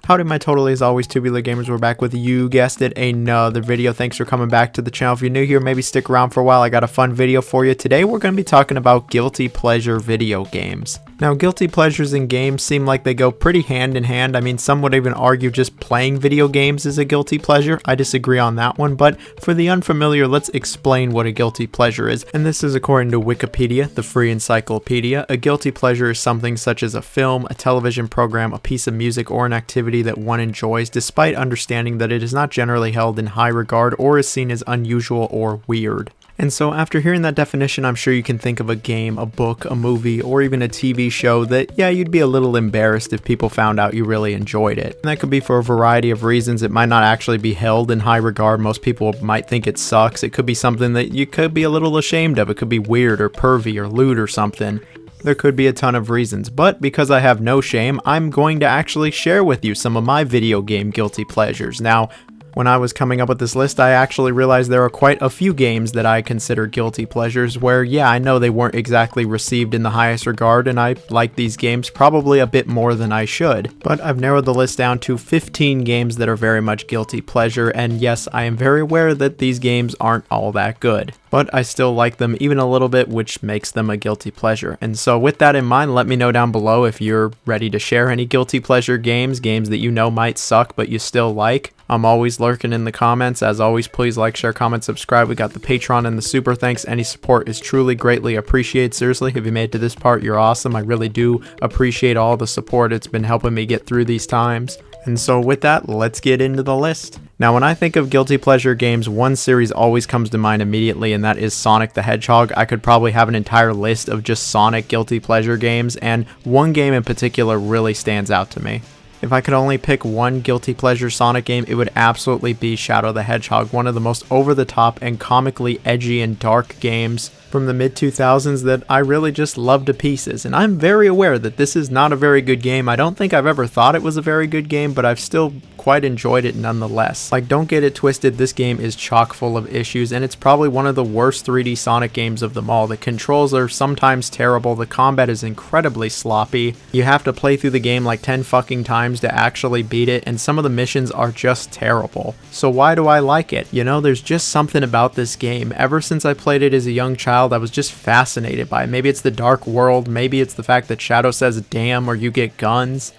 Howdy my totally as always Tubular gamers, we're back with, you guessed it, another video. Thanks for coming back to the channel. If you're new here, maybe stick around for a while. I got a fun video for you. Today we're going to be talking about guilty pleasure video games. Now guilty pleasures in games seem like they go pretty hand in hand. I mean, some would even argue just playing video games is a guilty pleasure. I disagree on that one, but for the unfamiliar, let's explain what a guilty pleasure is. And this is according to Wikipedia, the free encyclopedia. A guilty pleasure is something such as a film, a television program, a piece of music, or an activity that one enjoys despite understanding that it is not generally held in high regard or is seen as unusual or weird. And so after hearing that definition, I'm sure you can think of a game, a book, a movie, or even a TV show that, yeah, you'd be a little embarrassed if people found out you really enjoyed it. And that could be for a variety of reasons. It might not actually be held in high regard. Most people might think it sucks. It could be something that you could be a little ashamed of. It could be weird or pervy or lewd or something. There could be a ton of reasons, but because I have no shame, I'm going to actually share with you some of my video game guilty pleasures. Now, when I was coming up with this list, I actually realized there are quite a few games that I consider guilty pleasures where, yeah, I know they weren't exactly received in the highest regard, and I like these games probably a bit more than I should. But I've narrowed the list down to 15 games that are very much guilty pleasure, and yes, I am very aware that these games aren't all that good. But I still like them even a little bit, which makes them a guilty pleasure. And so with that in mind, let me know down below if you're ready to share any guilty pleasure games that you know might suck but you still like. I'm always lurking in the comments. As always, please like, share, comment, subscribe. We got the Patreon and the super thanks. Any support is truly greatly appreciated. Seriously, if you made it to this part, you're awesome. I really do appreciate all the support. It's been helping me get through these times. And so with that, let's get into the list. Now, when I think of guilty pleasure games, one series always comes to mind immediately, and that is Sonic the Hedgehog. I could probably have an entire list of just Sonic guilty pleasure games, and one game in particular really stands out to me. If I could only pick one guilty pleasure Sonic game, it would absolutely be Shadow the Hedgehog, one of the most over-the-top and comically edgy and dark games from the mid-2000s that I really just love to pieces. And I'm very aware that this is not a very good game. I don't think I've ever thought it was a very good game, but I've still quite enjoyed it nonetheless. Like, don't get it twisted, this game is chock full of issues, and it's probably one of the worst 3D Sonic games of them all. The controls are sometimes terrible, the combat is incredibly sloppy, you have to play through the game like 10 fucking times to actually beat it, and some of the missions are just terrible. So why do I like it? You know, there's just something about this game. Ever since I played it as a young child, I was just fascinated by it. Maybe it's the dark world, maybe it's the fact that Shadow says damn or you get guns.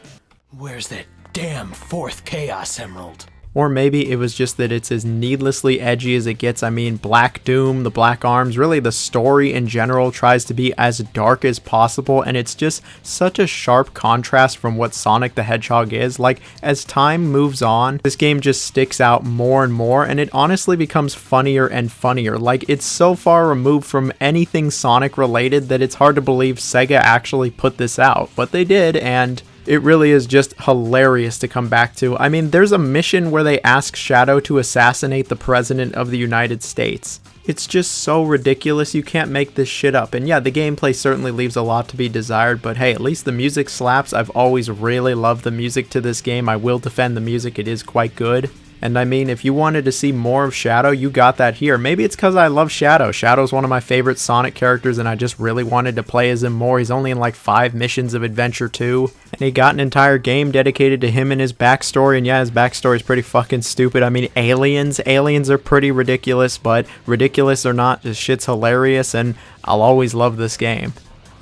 Where's that damn fourth Chaos Emerald? Or maybe it was just that it's as needlessly edgy as it gets. I mean, Black Doom, the Black Arms, really the story in general tries to be as dark as possible, and it's just such a sharp contrast from what Sonic the Hedgehog is. Like, as time moves on, this game just sticks out more and more, and it honestly becomes funnier and funnier. Like, it's so far removed from anything Sonic related that it's hard to believe Sega actually put this out, but they did, and it really is just hilarious to come back to. I mean, there's a mission where they ask Shadow to assassinate the President of the United States. It's just so ridiculous, you can't make this shit up. And yeah, the gameplay certainly leaves a lot to be desired, but hey, at least the music slaps. I've always really loved the music to this game. I will defend the music, it is quite good. And I mean, if you wanted to see more of Shadow, you got that here. Maybe it's because I love Shadow. Shadow's one of my favorite Sonic characters, and I just really wanted to play as him more. He's only in like 5 missions of Adventure 2, and he got an entire game dedicated to him and his backstory, and yeah, his backstory is pretty fucking stupid. I mean, aliens are pretty ridiculous, but ridiculous or not, this shit's hilarious, and I'll always love this game.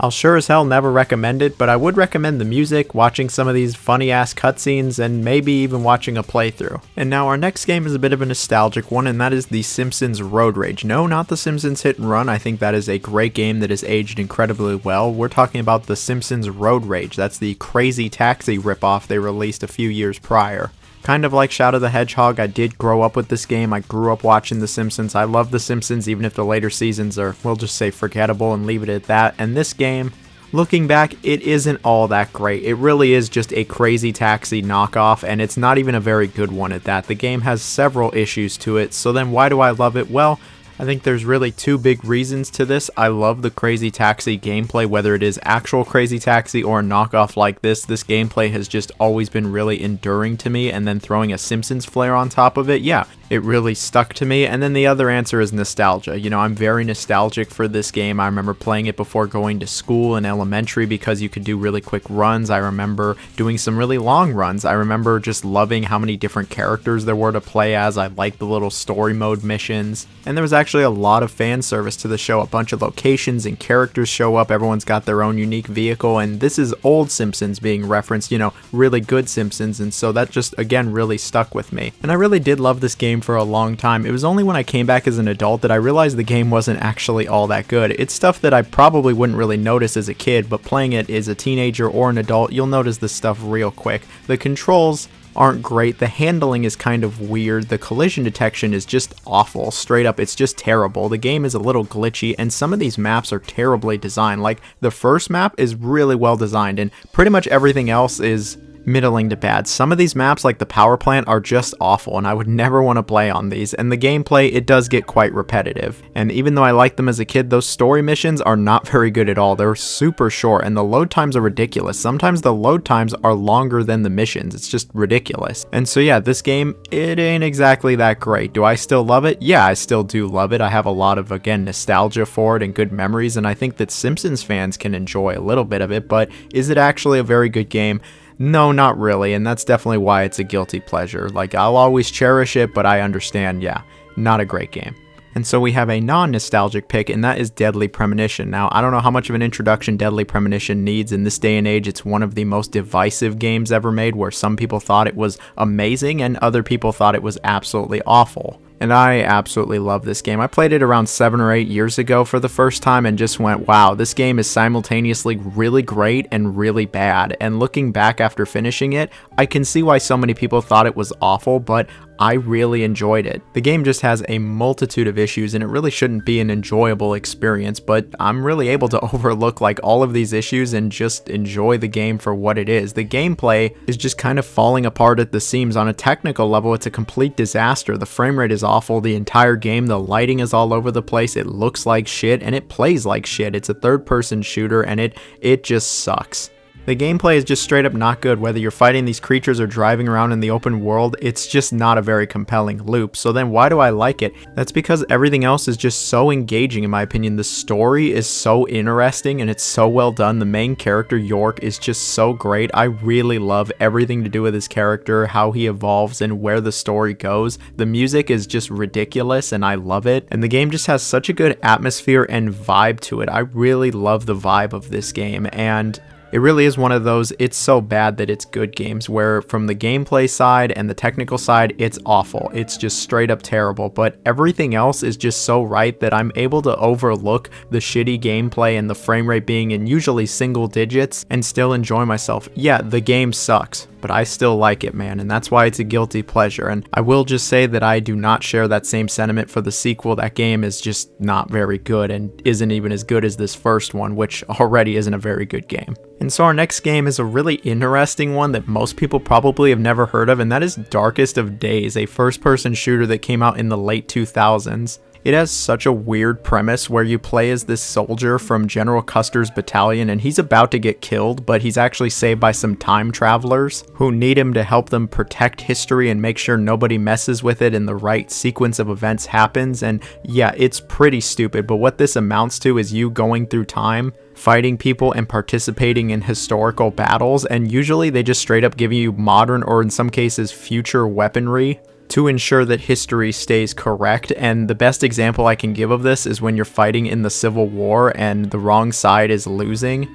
I'll sure as hell never recommend it, but I would recommend the music, watching some of these funny ass cutscenes, and maybe even watching a playthrough. And now our next game is a bit of a nostalgic one, and that is the Simpsons Road Rage. No, not the Simpsons Hit and Run. I think that is a great game that has aged incredibly well. We're talking about the Simpsons Road Rage. That's the Crazy Taxi ripoff they released a few years prior. Kind of like Shadow the Hedgehog, I did grow up with this game. I grew up watching The Simpsons. I love The Simpsons, even if the later seasons are, we'll just say, forgettable and leave it at that. And this game, looking back, it isn't all that great. It really is just a Crazy Taxi knockoff, and it's not even a very good one at that. The game has several issues to it, so then why do I love it? Well, I think there's really 2 big reasons to this. I love the Crazy Taxi gameplay, whether it is actual Crazy Taxi or a knockoff like this. This gameplay has just always been really enduring to me, and then throwing a Simpsons flair on top of it, yeah, it really stuck to me. And then the other answer is nostalgia. You know, I'm very nostalgic for this game. I remember playing it before going to school in elementary because you could do really quick runs. I remember doing some really long runs. I remember just loving how many different characters there were to play as. I liked the little story mode missions. And there was actually a lot of fan service to the show. A bunch of locations and characters show up. Everyone's got their own unique vehicle. And this is old Simpsons being referenced, you know, really good Simpsons. And so that just, again, really stuck with me. And I really did love this game for a long time. It was only when I came back as an adult that I realized the game wasn't actually all that good. It's stuff that I probably wouldn't really notice as a kid, but playing it as a teenager or an adult, you'll notice this stuff real quick. The controls aren't great, the handling is kind of weird, the collision detection is just awful, straight up, it's just terrible. The game is a little glitchy, and some of these maps are terribly designed. Like, the first map is really well designed, and pretty much everything else is middling to bad. Some of these maps, like the power plant, are just awful, and I would never want to play on these. And the gameplay, it does get quite repetitive. And even though I liked them as a kid, those story missions are not very good at all. They're super short, and the load times are ridiculous. Sometimes the load times are longer than the missions. It's just ridiculous. And so yeah, this game, it ain't exactly that great. Do I still love it? Yeah, I still do love it. I have a lot of, again, nostalgia for it and good memories, and I think that Simpsons fans can enjoy a little bit of it, but is it actually a very good game? No, not really, and that's definitely why it's a guilty pleasure. Like, I'll always cherish it, but I understand, yeah, not a great game. And so we have a non-nostalgic pick, and that is Deadly Premonition. Now, I don't know how much of an introduction Deadly Premonition needs. In this day and age, it's one of the most divisive games ever made, where some people thought it was amazing and other people thought it was absolutely awful. And I absolutely love this game. I played it around 7 or 8 years ago for the first time and just went, wow, this game is simultaneously really great and really bad. And looking back after finishing it, I can see why so many people thought it was awful, but I really enjoyed it. The game just has a multitude of issues and it really shouldn't be an enjoyable experience, but I'm really able to overlook like all of these issues and just enjoy the game for what it is. The gameplay is just kind of falling apart at the seams. On a technical level, it's a complete disaster. The frame rate is awful the entire game, the lighting is all over the place, it looks like shit, and it plays like shit. It's a third-person shooter and it just sucks. The gameplay is just straight up not good. Whether you're fighting these creatures or driving around in the open world, it's just not a very compelling loop. So then why do I like it? That's because everything else is just so engaging in my opinion. The story is so interesting and it's so well done. The main character, York, is just so great. I really love everything to do with his character, how he evolves and where the story goes. The music is just ridiculous and I love it. And the game just has such a good atmosphere and vibe to it. I really love the vibe of this game, and it really is one of those it's so bad that it's good games, where from the gameplay side and the technical side, it's awful. It's just straight up terrible, but everything else is just so right that I'm able to overlook the shitty gameplay and the frame rate being in usually single digits and still enjoy myself. Yeah, the game sucks, but I still like it, man, and that's why it's a guilty pleasure. And I will just say that I do not share that same sentiment for the sequel. That game is just not very good and isn't even as good as this first one, which already isn't a very good game. And so our next game is a really interesting one that most people probably have never heard of, and that is Darkest of Days, a first-person shooter that came out in the late 2000s. It has such a weird premise where you play as this soldier from General Custer's battalion, and he's about to get killed, but he's actually saved by some time travelers who need him to help them protect history and make sure nobody messes with it and the right sequence of events happens. And yeah, it's pretty stupid, but what this amounts to is you going through time, fighting people and participating in historical battles, and usually they just straight up give you modern or in some cases future weaponry to ensure that history stays correct. And the best example I can give of this is when you're fighting in the Civil War and the wrong side is losing.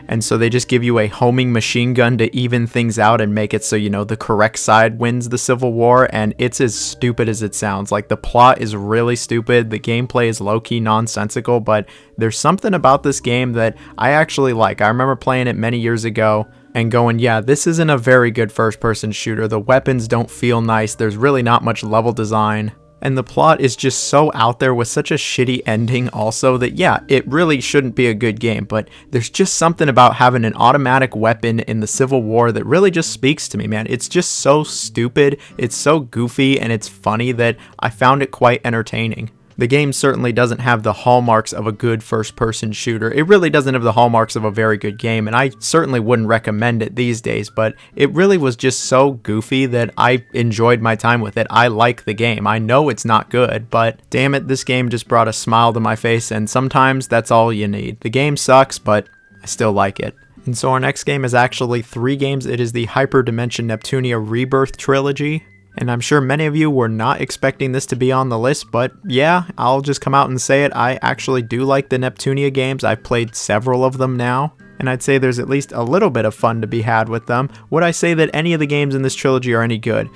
And so they just give you a homing machine gun to even things out and make it so, you know, the correct side wins the Civil War. And it's as stupid as it sounds. Like, the plot is really stupid. The gameplay is low-key nonsensical, but there's something about this game that I actually like. I remember playing it many years ago and going, yeah, this isn't a very good first-person shooter. The weapons don't feel nice. There's really not much level design. And the plot is just so out there with such a shitty ending also that, yeah, it really shouldn't be a good game. But there's just something about having an automatic weapon in the Civil War that really just speaks to me, man. It's just so stupid, it's so goofy, and it's funny that I found it quite entertaining. The game certainly doesn't have the hallmarks of a good first-person shooter. It really doesn't have the hallmarks of a very good game, and I certainly wouldn't recommend it these days, but it really was just so goofy that I enjoyed my time with it. I like the game. I know it's not good, but damn it, this game just brought a smile to my face, and sometimes that's all you need. The game sucks, but I still like it. And so our next game is actually 3 games. It is the Hyperdimension Neptunia Rebirth trilogy. And I'm sure many of you were not expecting this to be on the list, but yeah, I'll just come out and say it. I actually do like the Neptunia games. I've played several of them now, and I'd say there's at least a little bit of fun to be had with them. Would I say that any of the games in this trilogy are any good?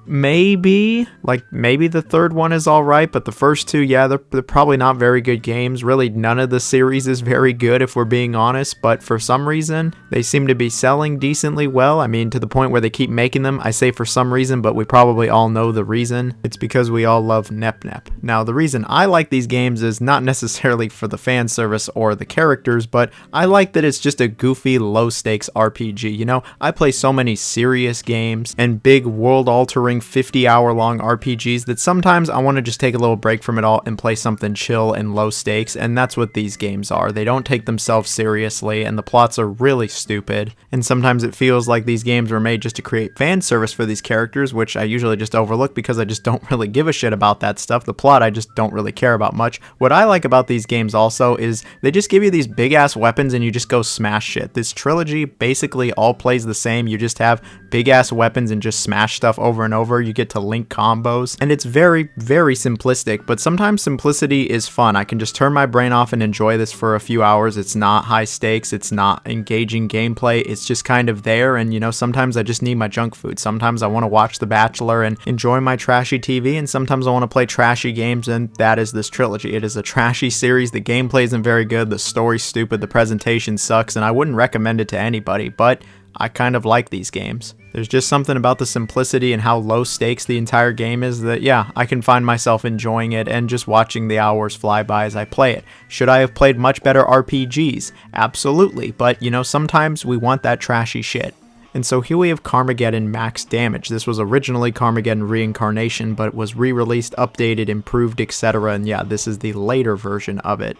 Maybe the third one is alright, but the first 2, yeah, they're probably not very good games. Really, none of the series is very good if we're being honest, but for some reason, they seem to be selling decently well. I mean, to the point where they keep making them. I say for some reason, but we probably all know the reason. It's because we all love Nep Nep. Now, the reason I like these games is not necessarily for the fan service or the characters, but I like that it's just a goofy, low-stakes RPG. You know, I play so many serious games and big world-altering 50-hour-long RPGs that sometimes I want to just take a little break from it all and play something chill and low stakes, and that's what these games are. They don't take themselves seriously, and the plots are really stupid, and sometimes it feels like these games were made just to create fan service for these characters, which I usually just overlook because I just don't really give a shit about that stuff. The plot I just don't really care about much. What I like about these games also is they just give you these big-ass weapons and you just go smash shit. This trilogy basically all plays the same. You just have big-ass weapons and just smash stuff over and over. You get to link combos, and it's very, very simplistic, but sometimes simplicity is fun. I can just turn my brain off and enjoy this for a few hours. It's not high stakes, it's not engaging gameplay, it's just kind of there, and you know, sometimes I just need my junk food. Sometimes I want to watch The Bachelor and enjoy my trashy TV, and sometimes I want to play trashy games, and that is this trilogy. It is a trashy series. The gameplay isn't very good, the story's stupid, the presentation sucks, and I wouldn't recommend it to anybody, but I kind of like these games. There's just something about the simplicity and how low stakes the entire game is that, yeah, I can find myself enjoying it and just watching the hours fly by as I play it. Should I have played much better RPGs? Absolutely, but you know, sometimes we want that trashy shit. And so here we have Carmageddon Max Damage. This was originally Carmageddon Reincarnation, but it was re-released, updated, improved, etc. And yeah, this is the later version of it.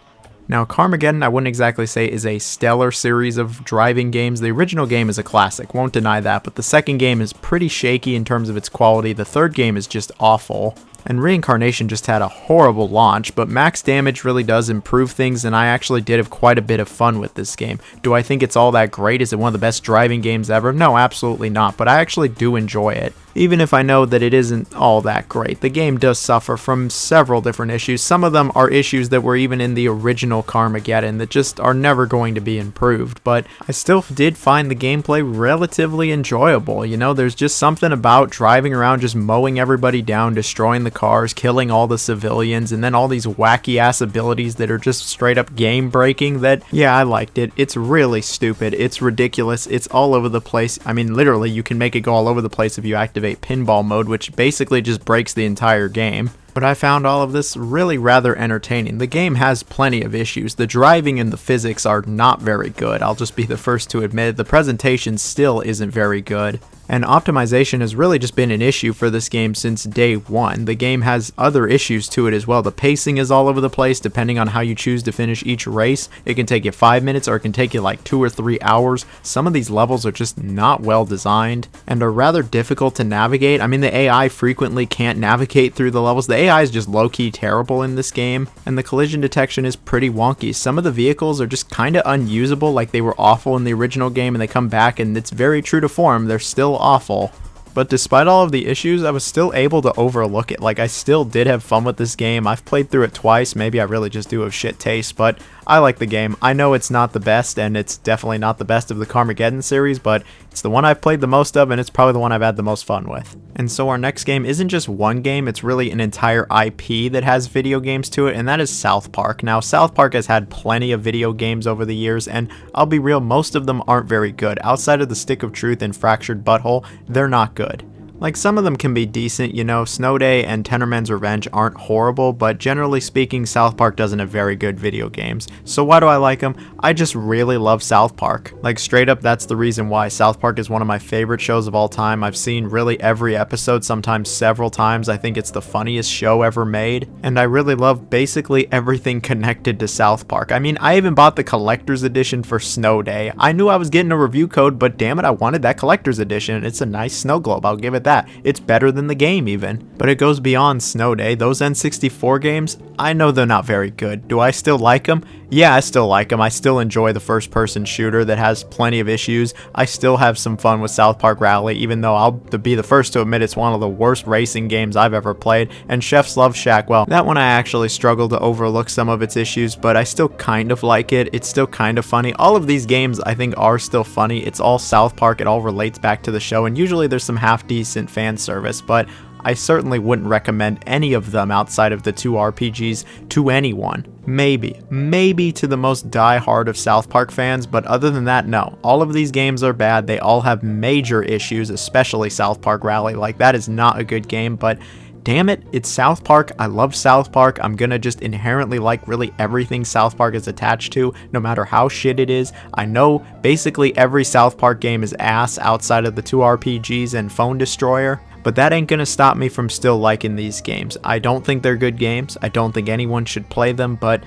Now, Carmageddon, I wouldn't exactly say is a stellar series of driving games. The original game is a classic, won't deny that, but the second game is pretty shaky in terms of its quality. The third game is just awful. And Reincarnation just had a horrible launch, but Max Damage really does improve things, and I actually did have quite a bit of fun with this game. Do I think it's all that great? Is it one of the best driving games ever? No, absolutely not, but I actually do enjoy it. Even if I know that it isn't all that great. The game does suffer from several different issues. Some of them are issues that were even in the original Carmageddon that just are never going to be improved, but I still did find the gameplay relatively enjoyable. You know, there's just something about driving around just mowing everybody down, destroying the cars, killing all the civilians, and then all these wacky ass abilities that are just straight up game breaking that, yeah, I liked it. It's really stupid. It's ridiculous. It's all over the place. I mean, literally, you can make it go all over the place if you activate pinball mode, which basically just breaks the entire game. But I found all of this really rather entertaining. The game has plenty of issues. The driving and the physics are not very good. I'll just be the first to admit it. The presentation still isn't very good. And optimization has really just been an issue for this game since day one. The game has other issues to it as well. The pacing is all over the place depending on how you choose to finish each race. It can take you 5 minutes or it can take you like 2 or 3 hours. Some of these levels are just not well designed and are rather difficult to navigate. I mean, the AI frequently can't navigate through the levels. The AI is just low-key terrible in this game, and the collision detection is pretty wonky. Some of the vehicles are just kind of unusable, like they were awful in the original game, and they come back and it's very true to form. They're still awful. But despite all of the issues, I was still able to overlook it. Like, I still did have fun with this game. I've played through it twice. Maybe I really just do have shit taste, but I like the game. I know it's not the best, and it's definitely not the best of the Carmageddon series, but it's the one I've played the most of, and it's probably the one I've had the most fun with. And so our next game isn't just one game, it's really an entire IP that has video games to it, and that is South Park. Now, South Park has had plenty of video games over the years, and I'll be real, most of them aren't very good. Outside of the Stick of Truth and Fractured Butthole, they're not good. Like, some of them can be decent, you know, Snow Day and Tenderman's Revenge aren't horrible, but generally speaking, South Park doesn't have very good video games. So why do I like them? I just really love South Park. Like, straight up, that's the reason why. South Park is one of my favorite shows of all time. I've seen really every episode, sometimes several times. I think it's the funniest show ever made, and I really love basically everything connected to South Park. I mean, I even bought the collector's edition for Snow Day. I knew I was getting a review code, but damn it, I wanted that collector's edition. It's a nice snow globe, I'll give it that. It's better than the game even. But it goes beyond Snow Day. Those N64 games, I know they're not very good. Do I still like them? Yeah, I still like them. I still enjoy the first-person shooter that has plenty of issues. I still have some fun with South Park Rally, even though I'll be the first to admit it's one of the worst racing games I've ever played. And Chef's Love Shack, well, that one I actually struggle to overlook some of its issues, but I still kind of like it. It's still kind of funny. All of these games, I think, are still funny. It's all South Park. It all relates back to the show, and usually there's some half-decent fan service, but I certainly wouldn't recommend any of them outside of the two RPGs to anyone. Maybe to the most die-hard of South Park fans, but other than that, no. All of these games are bad. They all have major issues, especially South Park Rally. Like, that is not a good game, but damn it, it's South Park. I love South Park. I'm gonna just inherently like really everything South Park is attached to, no matter how shit it is. I know basically every South Park game is ass outside of the two RPGs and Phone Destroyer, but that ain't gonna stop me from still liking these games. I don't think they're good games. I don't think anyone should play them, but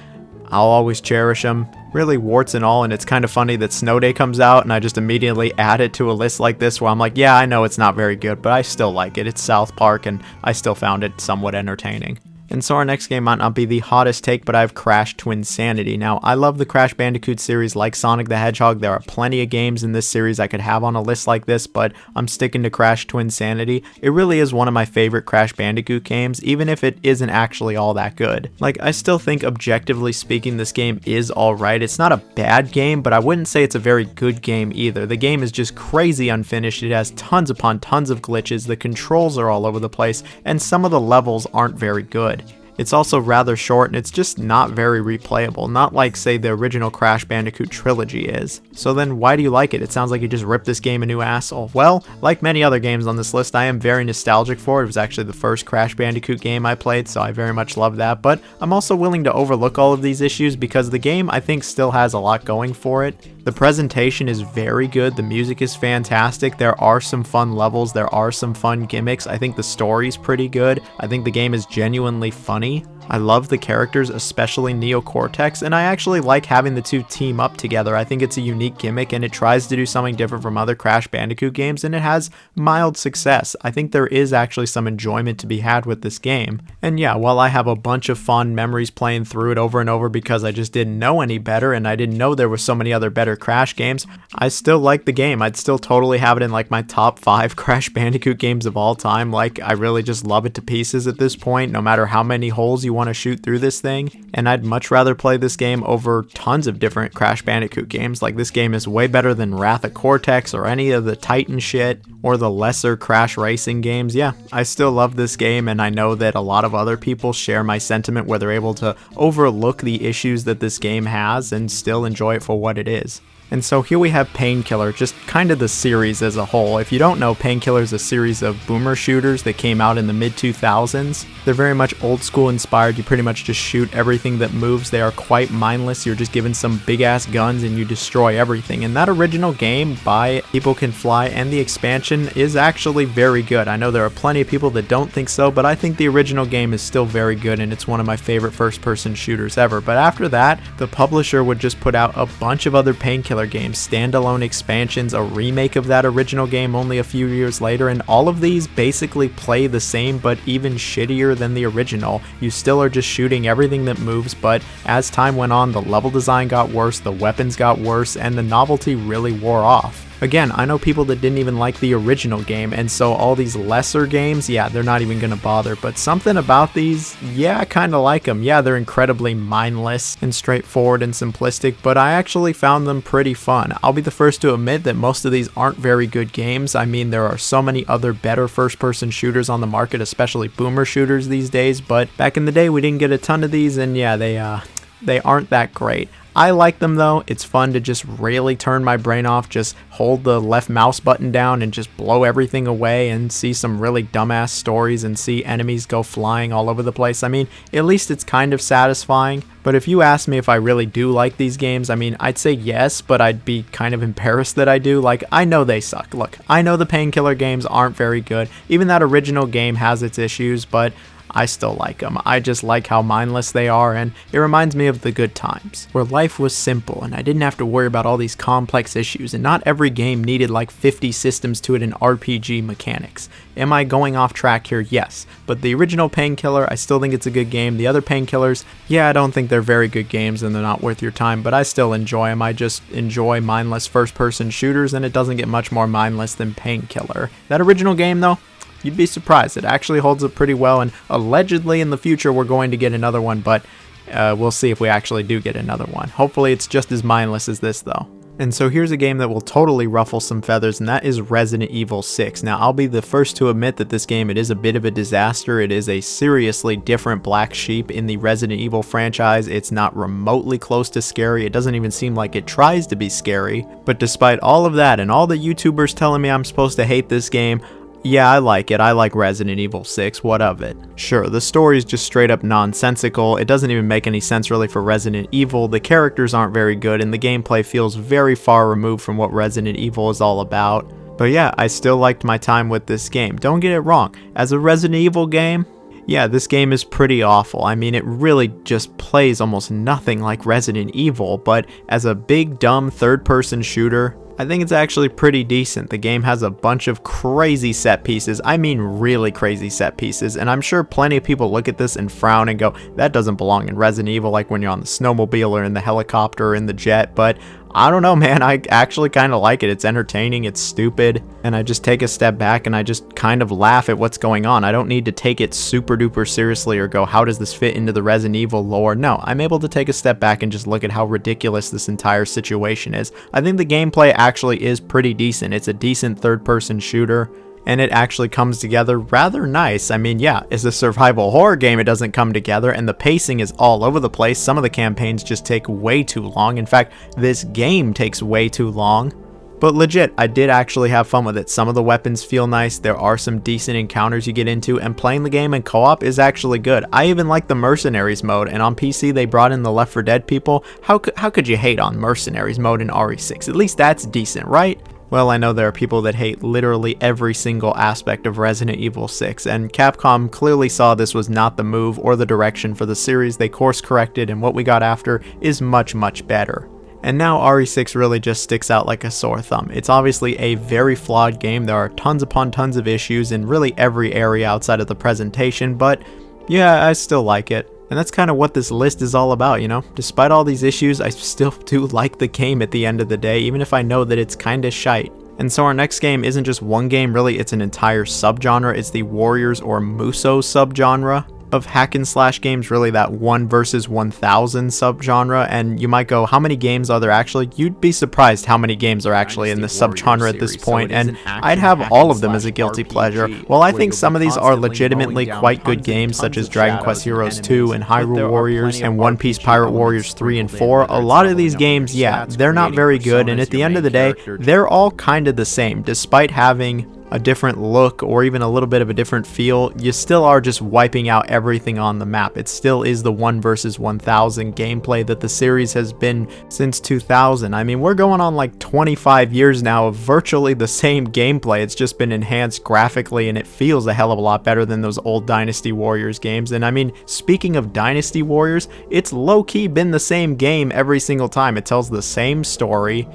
I'll always cherish them, really warts and all. And it's kind of funny that Snow Day comes out and I just immediately add it to a list like this where I'm like, yeah, I know it's not very good, but I still like it. It's South Park and I still found it somewhat entertaining. And so our next game might not be the hottest take, but I have Crash Twinsanity. Now, I love the Crash Bandicoot series like Sonic the Hedgehog. There are plenty of games in this series I could have on a list like this, but I'm sticking to Crash Twinsanity. It really is one of my favorite Crash Bandicoot games, even if it isn't actually all that good. Like, I still think objectively speaking, this game is alright. It's not a bad game, but I wouldn't say it's a very good game either. The game is just crazy unfinished. It has tons upon tons of glitches. The controls are all over the place, and some of the levels aren't very good. It's also rather short and it's just not very replayable, not like, say, the original Crash Bandicoot trilogy is. So then why do you like it? It sounds like you just ripped this game a new asshole. Well, like many other games on this list, I am very nostalgic for it. It was actually the first Crash Bandicoot game I played, so I very much love that, but I'm also willing to overlook all of these issues because the game, I think, still has a lot going for it. The presentation is very good, the music is fantastic, there are some fun levels, there are some fun gimmicks, I think the story's pretty good, I think the game is genuinely funny. I love the characters, especially Neo Cortex, and I actually like having the two team up together. I think it's a unique gimmick and it tries to do something different from other Crash Bandicoot games and it has mild success. I think there is actually some enjoyment to be had with this game. And yeah, while I have a bunch of fond memories playing through it over and over because I just didn't know any better and I didn't know there were so many other better Crash games, I still like the game. I'd still totally have it in like my top 5 Crash Bandicoot games of all time. Like, I really just love it to pieces at this point, no matter how many holes you want to shoot through this thing, and I'd much rather play this game over tons of different Crash Bandicoot games. Like, this game is way better than Wrath of Cortex or any of the Titan shit or the lesser Crash racing games. Yeah, I still love this game, and I know that a lot of other people share my sentiment where they're able to overlook the issues that this game has and still enjoy it for what it is. And so here we have Painkiller, just kind of the series as a whole. If you don't know, Painkiller is a series of boomer shooters that came out in the mid-2000s. They're very much old school inspired. You pretty much just shoot everything that moves. They are quite mindless. You're just given some big ass guns and you destroy everything. And that original game by People Can Fly and the expansion is actually very good. I know there are plenty of people that don't think so, but I think the original game is still very good and it's one of my favorite first-person shooters ever. But after that, the publisher would just put out a bunch of other Painkiller games, standalone expansions, a remake of that original game only a few years later, and all of these basically play the same but even shittier than the original. You still are just shooting everything that moves, but as time went on, the level design got worse, the weapons got worse, and the novelty really wore off. Again, I know people that didn't even like the original game, and so all these lesser games, yeah, they're not even gonna bother, but something about these, yeah, I kinda like them. Yeah, they're incredibly mindless and straightforward and simplistic, but I actually found them pretty fun. I'll be the first to admit that most of these aren't very good games. I mean, there are so many other better first-person shooters on the market, especially boomer shooters these days, but back in the day, we didn't get a ton of these, and yeah, they aren't that great. I like them though. It's fun to just really turn my brain off, just hold the left mouse button down and just blow everything away and see some really dumbass stories and see enemies go flying all over the place. I mean, at least it's kind of satisfying. But if you ask me if I really do like these games, I mean, I'd say yes, but I'd be kind of embarrassed that I do. Like, I know they suck. Look, I know the Painkiller games aren't very good. Even that original game has its issues, but I still like them. I just like how mindless they are, and it reminds me of the good times, where life was simple and I didn't have to worry about all these complex issues, and not every game needed like 50 systems to it and RPG mechanics. Am I going off track here? Yes. But the original Painkiller, I still think it's a good game. The other Painkillers, yeah, I don't think they're very good games and they're not worth your time, but I still enjoy them. I just enjoy mindless first-person shooters, and it doesn't get much more mindless than Painkiller. That original game, though, you'd be surprised. It actually holds up pretty well, and allegedly in the future we're going to get another one, but we'll see if we actually do get another one. Hopefully it's just as mindless as this, though. And so here's a game that will totally ruffle some feathers, and that is Resident Evil 6. Now, I'll be the first to admit that this game, it is a bit of a disaster. It is a seriously different black sheep in the Resident Evil franchise. It's not remotely close to scary. It doesn't even seem like it tries to be scary. But despite all of that, and all the YouTubers telling me I'm supposed to hate this game, yeah, I like it. I like Resident Evil 6. What of it? Sure, the story is just straight up nonsensical. It doesn't even make any sense really for Resident Evil. The characters aren't very good, and the gameplay feels very far removed from what Resident Evil is all about. But yeah, I still liked my time with this game. Don't get it wrong. As a Resident Evil game, yeah, this game is pretty awful. I mean, it really just plays almost nothing like Resident Evil, but as a big, dumb third-person shooter, I think it's actually pretty decent. The game has a bunch of crazy set pieces. I mean really crazy set pieces, and I'm sure plenty of people look at this and frown and go, that doesn't belong in Resident Evil, like when you're on the snowmobile or in the helicopter or in the jet, but I don't know, man. I actually kind of like it. It's entertaining, it's stupid, and I just take a step back and I just kind of laugh at what's going on. I don't need to take it super duper seriously or go, how does this fit into the Resident Evil lore? No, I'm able to take a step back and just look at how ridiculous this entire situation is. I think the gameplay actually is pretty decent. It's a decent third-person shooter, and it actually comes together rather nice. I mean, yeah, it's a survival horror game, it doesn't come together, and the pacing is all over the place. Some of the campaigns just take way too long. In fact, this game takes way too long. But legit, I did actually have fun with it. Some of the weapons feel nice, there are some decent encounters you get into, and playing the game in co-op is actually good. I even like the Mercenaries mode, and on PC they brought in the Left 4 Dead people. How could you hate on Mercenaries mode in RE6? At least that's decent, right? Well, I know there are people that hate literally every single aspect of Resident Evil 6, and Capcom clearly saw this was not the move or the direction for the series. They course corrected, and what we got after is much, much better. And now RE6 really just sticks out like a sore thumb. It's obviously a very flawed game. There are tons upon tons of issues in really every area outside of the presentation, but yeah, I still like it. And that's kind of what this list is all about, you know? Despite all these issues, I still do like the game at the end of the day, even if I know that it's kinda shite. And so our next game isn't just one game, really, it's an entire subgenre. It's the Warriors or Muso subgenre of hack and slash games, really that 1 versus 1000 subgenre. And you might go, how many games are there actually? You'd be surprised how many games are actually in this subgenre at this point, and I'd have all of them as a guilty pleasure. While I think some of these are legitimately quite good games, such as Dragon Quest Heroes 2 and Hyrule Warriors and One Piece Pirate Warriors 3 and 4, a lot of these games, yeah, they're not very good, and at the end of the day, they're all kind of the same. Despite having a different look or even a little bit of a different feel, you still are just wiping out everything on the map. It still is the 1 versus 1000 gameplay that the series has been since 2000. I mean, we're going on like 25 years now of virtually the same gameplay. It's just been enhanced graphically, and it feels a hell of a lot better than those old Dynasty Warriors games. And I mean, speaking of Dynasty Warriors, it's low-key been the same game every single time. It tells the same story,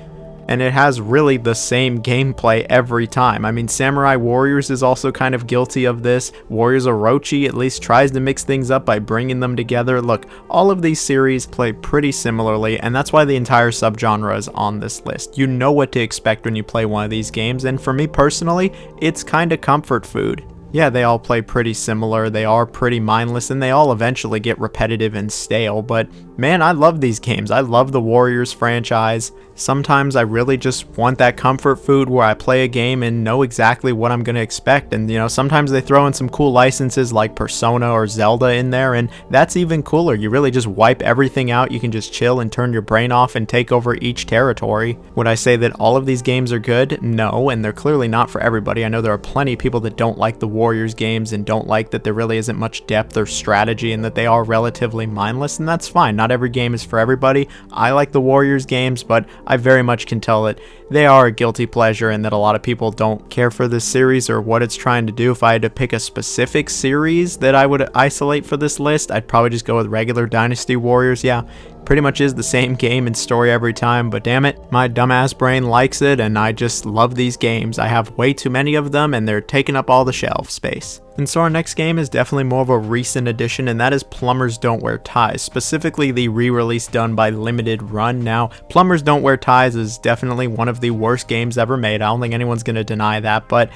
and it has really the same gameplay every time. I mean, Samurai Warriors is also kind of guilty of this. Warriors Orochi at least tries to mix things up by bringing them together. Look, all of these series play pretty similarly, and that's why the entire subgenre is on this list. You know what to expect when you play one of these games, and for me personally, it's kind of comfort food. yeah, they all play pretty similar, they are pretty mindless, and they all eventually get repetitive and stale, but man, I love these games. I love the Warriors franchise. Sometimes I really just want that comfort food where I play a game and know exactly what I'm going to expect, and sometimes they throw in some cool licenses like Persona or Zelda in there, and that's even cooler. You really just wipe everything out, you can just chill and turn your brain off and take over each territory. Would I say that all of these games are good? No, and they're clearly not for everybody. I know there are plenty of people that don't like the Warriors games and don't like that there really isn't much depth or strategy and that they are relatively mindless, and that's fine. Not every game is for everybody. I like the Warriors games, but I very much can tell that they are a guilty pleasure and that a lot of people don't care for this series or what it's trying to do. If I had to pick a specific series that I would isolate for this list, I'd probably just go with regular Dynasty Warriors. Yeah, pretty much is the same game and story every time, but damn it, my dumbass brain likes it and I just love these games. I have way too many of them and they're taking up all the shelf space. And so our next game is definitely more of a recent addition, and that is Plumbers Don't Wear Ties, specifically the re-release done by Limited Run. Now, Plumbers Don't Wear Ties is definitely one of the worst games ever made. I don't think anyone's going to deny that, but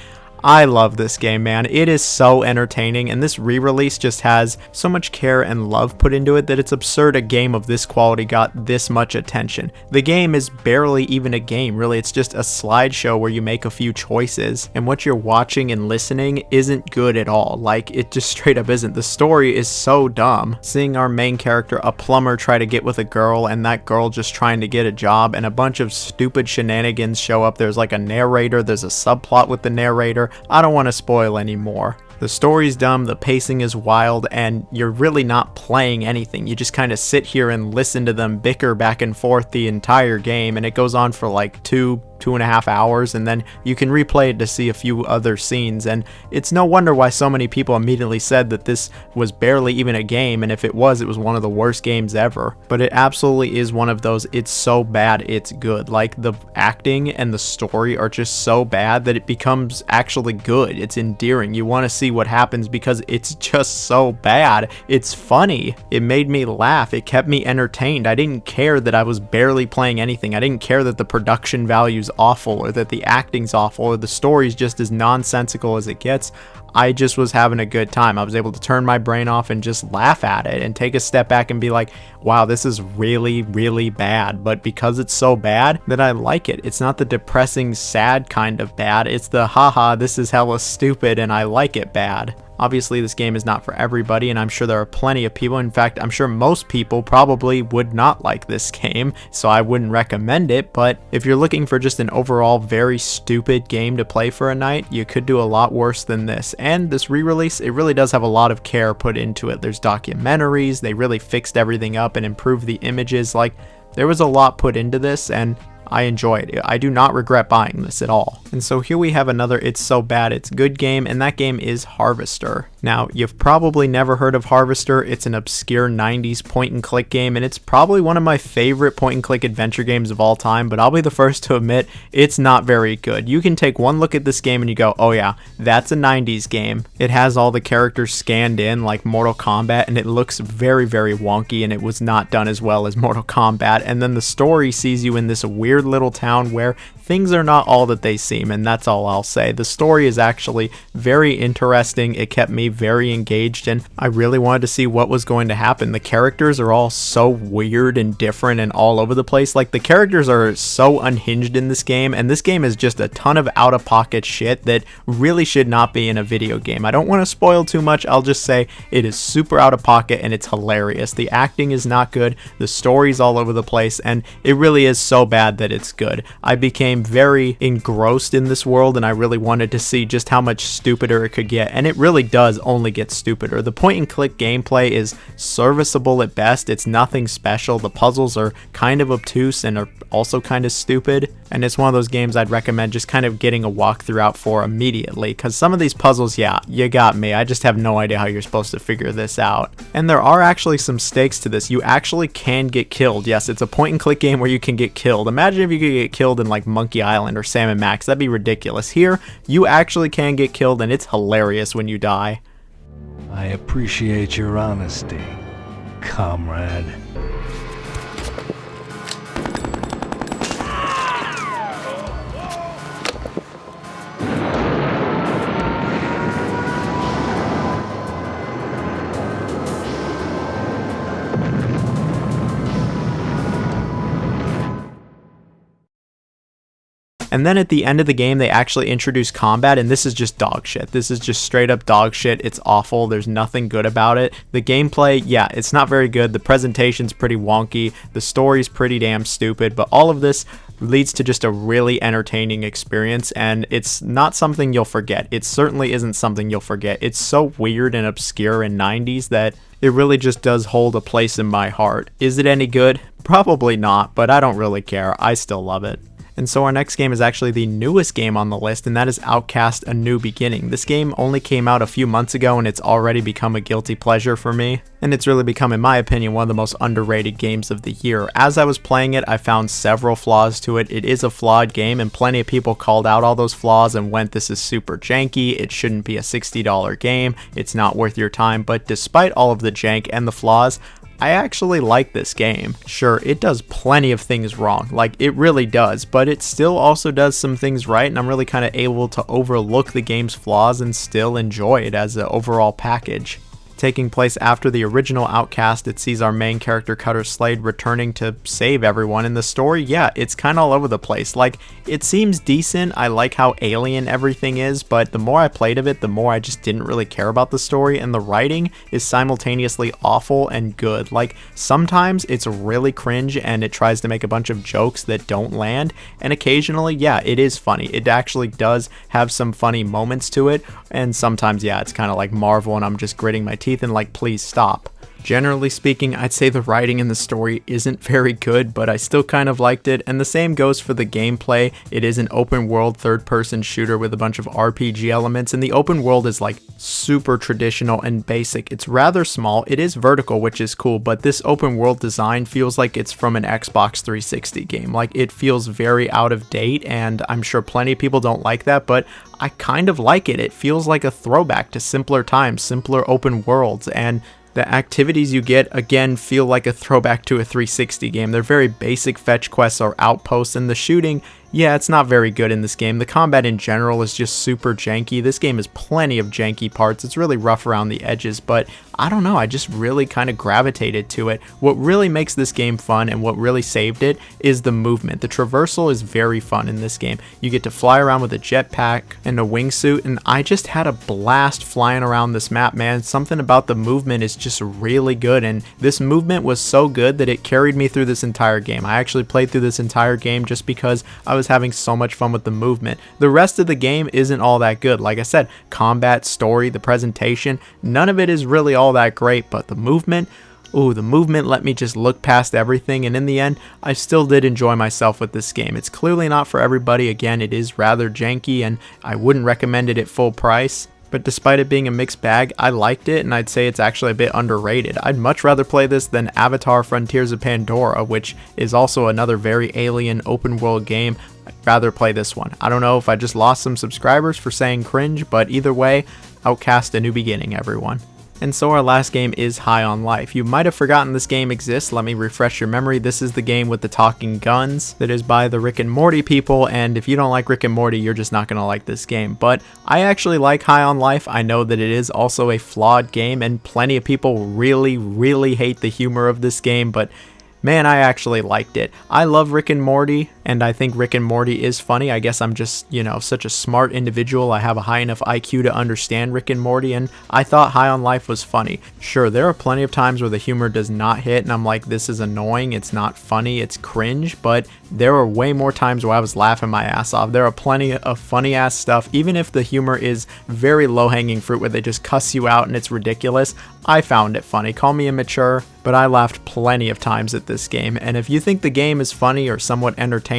I love this game, man. It is so entertaining, and this re-release just has so much care and love put into it that it's absurd a game of this quality got this much attention. The game is barely even a game, really. It's just a slideshow where you make a few choices, and what you're watching and listening isn't good at all. Like, it just straight up isn't. The story is so dumb. Seeing our main character, a plumber, try to get with a girl, and that girl just trying to get a job, and a bunch of stupid shenanigans show up. There's like a narrator, there's a subplot with the narrator. I don't want to spoil anymore. The story's dumb, the pacing is wild, and you're really not playing anything. You just kind of sit here and listen to them bicker back and forth the entire game, and it goes on for like 2.5 hours, and then you can replay it to see a few other scenes, and it's no wonder why so many people immediately said that this was barely even a game, and if it was one of the worst games ever. But it absolutely is one of those, it's so bad it's good. Like, the acting and the story are just so bad that it becomes actually good. It's endearing. You want to see what happens because it's just so bad. It's funny. It made me laugh. It kept me entertained. I didn't care that I was barely playing anything. I didn't care that the production values awful or that the acting's awful or the story's just as nonsensical as it gets. I just was having a good time. I was able to turn my brain off and just laugh at it and take a step back and be like, wow, this is really, really bad. But because it's so bad that I like it. It's not the depressing, sad kind of bad. It's the haha, this is hella stupid and I like it bad. Obviously, this game is not for everybody, and I'm sure there are plenty of people. In fact, I'm sure most people probably would not like this game, so I wouldn't recommend it. But if you're looking for just an overall very stupid game to play for a night, you could do a lot worse than this. And this re-release, it really does have a lot of care put into it. There's documentaries, they really fixed everything up and improved the images. Like, there was a lot put into this, and I enjoyed it. I do not regret buying this at all. And so here we have another It's So Bad It's Good game, and that game is Harvester. Now, you've probably never heard of Harvester. It's an obscure 90s point-and-click game, and it's probably one of my favorite point-and-click adventure games of all time, but I'll be the first to admit it's not very good. You can take one look at this game and you go, oh yeah, that's a 90s game. It has all the characters scanned in like Mortal Kombat, and it looks very, very wonky, and it was not done as well as Mortal Kombat. And then the story sees you in this weird little town where things are not all that they seem, and that's all I'll say. The story is actually very interesting. It kept me very engaged, and I really wanted to see what was going to happen. The characters are all so weird and different and all over the place. Like, the characters are so unhinged in this game, and this game is just a ton of out-of-pocket shit that really should not be in a video game. I don't want to spoil too much. I'll just say it is super out-of-pocket, and it's hilarious. The acting is not good, the story's all over the place, and it really is so bad that it's good. I became very engrossed in this world, and I really wanted to see just how much stupider it could get, and it really does only get stupider. The point and click gameplay is serviceable at best. It's nothing special. The puzzles are kind of obtuse and are also kind of stupid, and it's one of those games I'd recommend just kind of getting a walkthrough out for immediately, because some of these puzzles, yeah, you got me. I just have no idea how you're supposed to figure this out. And there are actually some stakes to this. You actually can get killed. Yes, it's a point and click game where you can get killed. Imagine if you could get killed in like Monkey Island or Sam & Max. That'd be ridiculous. Here, you actually can get killed, and it's hilarious when you die. I appreciate your honesty, comrade. And then at the end of the game, they actually introduce combat, and this is just dog shit. This is just straight up dog shit. It's awful. There's nothing good about it. The gameplay, yeah, it's not very good. The presentation's pretty wonky. The story's pretty damn stupid, but all of this leads to just a really entertaining experience, and it's not something you'll forget. It certainly isn't something you'll forget. It's so weird and obscure in 90s that it really just does hold a place in my heart. Is it any good? Probably not, but I don't really care. I still love it. And so our next game is actually the newest game on the list, and that is Outcast A New Beginning. This game only came out a few months ago, and it's already become a guilty pleasure for me. And it's really become, in my opinion, one of the most underrated games of the year. As I was playing it, I found several flaws to it. It is a flawed game, and plenty of people called out all those flaws and went, this is super janky, it shouldn't be a $60 game, it's not worth your time. But despite all of the jank and the flaws, I actually like this game. Sure, it does plenty of things wrong, like it really does, but it still also does some things right, and I'm really kind of able to overlook the game's flaws and still enjoy it as an overall package. Taking place after the original Outcast, it sees our main character Cutter Slade returning to save everyone. In the story, yeah, it's kind of all over the place. Like, it seems decent, I like how alien everything is, but the more I played of it, the more I just didn't really care about the story, and the writing is simultaneously awful and good. Like, sometimes it's really cringe and it tries to make a bunch of jokes that don't land, and occasionally, yeah, it is funny. It actually does have some funny moments to it, and sometimes, yeah, it's kind of like Marvel and I'm just gritting my teeth and like, please stop. Generally speaking, I'd say the writing in the story isn't very good, but I still kind of liked it, and the same goes for the gameplay. It is an open world third-person shooter with a bunch of RPG elements, and the open world is like super traditional and basic. It's rather small, it is vertical, which is cool, but this open world design feels like it's from an Xbox 360 game. Like, it feels very out of date, and I'm sure plenty of people don't like that, but I kind of like it. It feels like a throwback to simpler times, simpler open worlds, and the activities you get, again, feel like a throwback to a 360 game. They're very basic fetch quests or outposts, and the shooting, yeah, it's not very good in this game. The combat in general is just super janky. This game has plenty of janky parts. It's really rough around the edges, but I don't know, I just really kind of gravitated to it. What really makes this game fun and what really saved it is the movement. The traversal is very fun in this game. You get to fly around with a jetpack and a wingsuit, and I just had a blast flying around this map, man. Something about the movement is just really good, and this movement was so good that it carried me through this entire game. I actually played through this entire game just because I was having so much fun with the movement. The rest of the game isn't all that good. Like I said, combat, story, the presentation, none of it is really all that great, but the movement, ooh, the movement let me just look past everything, and in the end, I still did enjoy myself with this game. It's clearly not for everybody. Again, it is rather janky, and I wouldn't recommend it at full price. But despite it being a mixed bag, I liked it, and I'd say it's actually a bit underrated. I'd much rather play this than Avatar Frontiers of Pandora, which is also another very alien open world game. I'd rather play this one. I don't know if I just lost some subscribers for saying cringe, but either way, Outcast A New Beginning, everyone. And so our last game is High on Life. You might have forgotten this game exists. Let me refresh your memory. This is the game with the talking guns that is by the Rick and Morty people, and if you don't like Rick and Morty, you're just not going to like this game. But I actually like High on Life. I know that it is also a flawed game, and plenty of people really hate the humor of this game, but man, I actually liked it. I love Rick and Morty, and I think Rick and Morty is funny. I guess I'm just, you know, such a smart individual. I have a high enough IQ to understand Rick and Morty, and I thought High on Life was funny. Sure, there are plenty of times where the humor does not hit, and I'm like, this is annoying, it's not funny, it's cringe, but there are way more times where I was laughing my ass off. There are plenty of funny ass stuff, even if the humor is very low-hanging fruit where they just cuss you out and it's ridiculous. I found it funny. Call me immature, but I laughed plenty of times at this game, and if you think the game is funny or somewhat entertaining,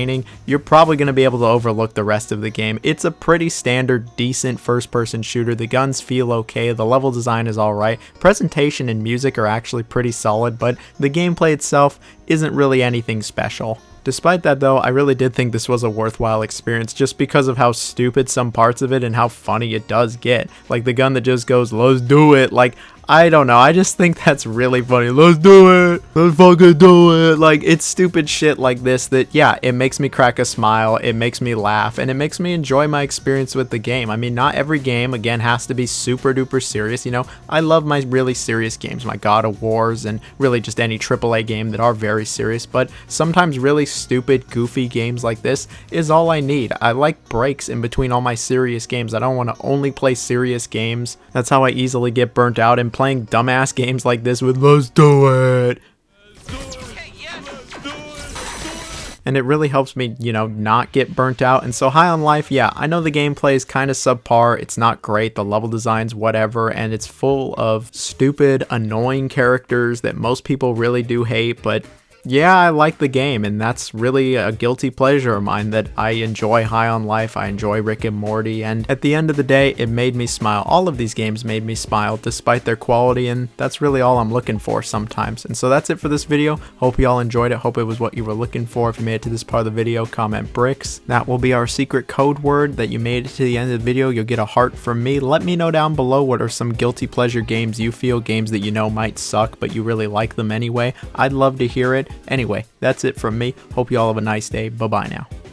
you're probably going to be able to overlook the rest of the game. It's a pretty standard, decent first-person shooter. The guns feel okay, the level design is alright, presentation and music are actually pretty solid, but the gameplay itself isn't really anything special. Despite that though, I really did think this was a worthwhile experience just because of how stupid some parts of it and how funny it does get. Like the gun that just goes, let's do it. Like, I don't know. I just think that's really funny. Let's do it. Let's fucking do it. Like, it's stupid shit like this that, yeah, it makes me crack a smile. It makes me laugh. And it makes me enjoy my experience with the game. I mean, not every game, again, has to be super duper serious. You know, I love my really serious games, my God of Wars, and really just any AAA game that are very serious. But sometimes really stupid, goofy games like this is all I need. I like breaks in between all my serious games. I don't want to only play serious games. That's how I easily get burnt out, and playing dumbass games like this with let's do it. And it really helps me, you know, not get burnt out. And so High on Life, yeah, I know the gameplay is kind of subpar. It's not great. The level design's whatever. And it's full of stupid, annoying characters that most people really do hate. But yeah, I like the game, and that's really a guilty pleasure of mine, that I enjoy High on Life, I enjoy Rick and Morty, and at the end of the day, it made me smile. All of these games made me smile despite their quality, and that's really all I'm looking for sometimes. And so that's it for this video. Hope you all enjoyed it. Hope it was what you were looking for. If you made it to this part of the video, comment bricks. That will be our secret code word that you made it to the end of the video. You'll get a heart from me. Let me know down below what are some guilty pleasure games you feel, games that you know might suck, but you really like them anyway. I'd love to hear it. Anyway, that's it from me. Hope you all have a nice day. Bye-bye now.